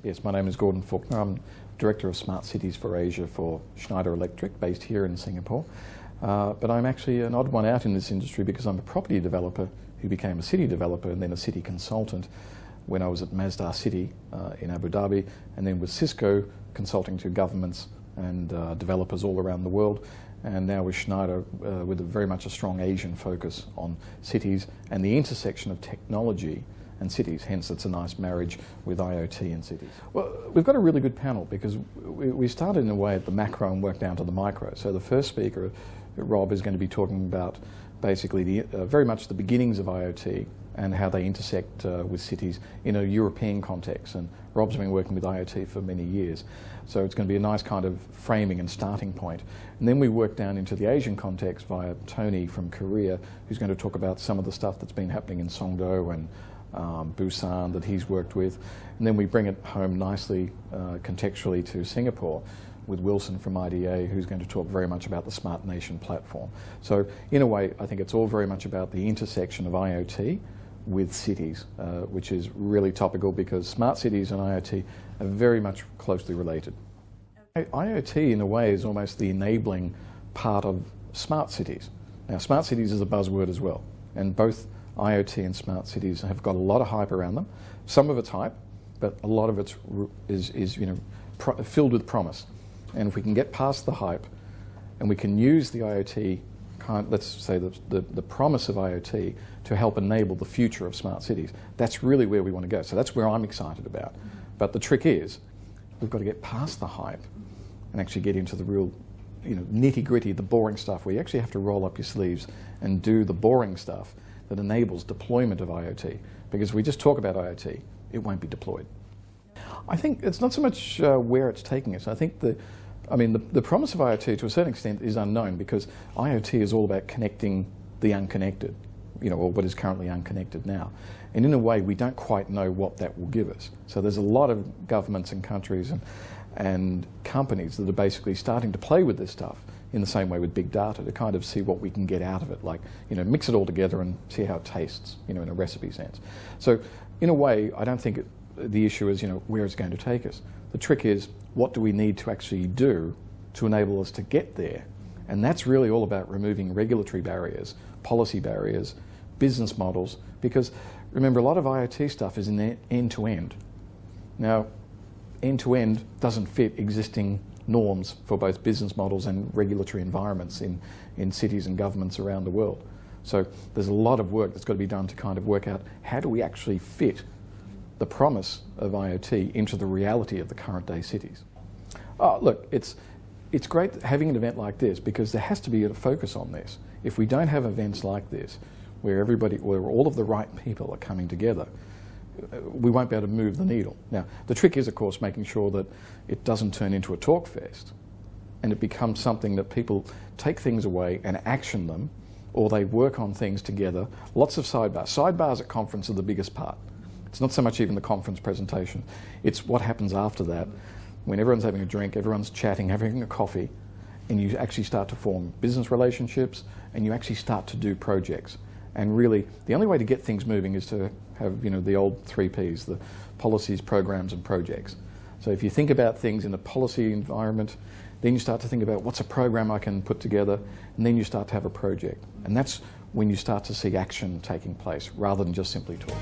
Yes, my name is Gordon Falconer. I'm Director of Smart Cities for Asia for Schneider Electric, based here in Singapore. But I'm actually an odd one out in this industry because I'm a property developer who became a city developer and then a city consultant when I was at Masdar City in Abu Dhabi, and then with Cisco consulting to governments and developers all around the world, and now with Schneider with very much a strong Asian focus on cities and the intersection of technology and cities. Hence it's a nice marriage with IoT and cities. Well, we've got a really good panel because we started in a way at the macro and worked down to the micro. So the first speaker, Rob, is going to be talking about basically very much the beginnings of IoT and how they intersect with cities in a European context. And Rob's been working with IoT for many years. So it's going to be a nice kind of framing and starting point. And then we work down into the Asian context via Tony from Korea, who's going to talk about some of the stuff that's been happening in Songdo and Busan that he's worked with. And then we bring it home nicely contextually to Singapore with Wilson from IDA, who's going to talk very much about the Smart Nation platform. So in a way, I think it's all very much about the intersection of IoT with cities, which is really topical because smart cities and IoT are very much closely related. IoT, in a way, is almost the enabling part of smart cities. Now, smart cities is a buzzword as well, and both IoT and smart cities have got a lot of hype around them. Some of it's hype, but a lot of it is filled with promise. And if we can get past the hype and we can use the IoT, let's say the promise of IoT to help enable the future of smart cities, that's really where we want to go. So that's where I'm excited about. But the trick is, we've got to get past the hype and actually get into the real nitty-gritty, the boring stuff, where you actually have to roll up your sleeves and do the boring stuff that enables deployment of IoT. Because if we just talk about IoT, it won't be deployed. I think it's not so much where it's taking us. I think the promise of IoT to a certain extent is unknown because IoT is all about connecting the unconnected, or what is currently unconnected now. And in a way, we don't quite know what that will give us. So there's a lot of governments and countries and companies that are basically starting to play with this stuff in the same way with big data to kind of see what we can get out of it, like, mix it all together and see how it tastes, in a recipe sense. So in a way, I don't think the issue is, where it's going to take us. The trick is, what do we need to actually do to enable us to get there? And that's really all about removing regulatory barriers, policy barriers, business models, because remember, a lot of IoT stuff is in end-to-end. Now, end-to-end doesn't fit existing norms for both business models and regulatory environments in cities and governments around the world. So there's a lot of work that's got to be done to kind of work out how do we actually fit the promise of IoT into the reality of the current day cities. Look, it's great having an event like this because there has to be a focus on this. If we don't have events like this, where all of the right people are coming together, we won't be able to move the needle. Now, the trick is, of course, making sure that it doesn't turn into a talk fest and it becomes something that people take things away and action them, or they work on things together. Lots of sidebars. Sidebars at conference are the biggest part. It's not so much even the conference presentation. It's what happens after that when everyone's having a drink, everyone's chatting, having a coffee, and you actually start to form business relationships and you actually start to do projects. And really, the only way to get things moving is to have, the old 3 Ps, the policies, programs, and projects. So if you think about things in a policy environment, then you start to think about what's a program I can put together, and then you start to have a project. And that's when you start to see action taking place, rather than just simply talk.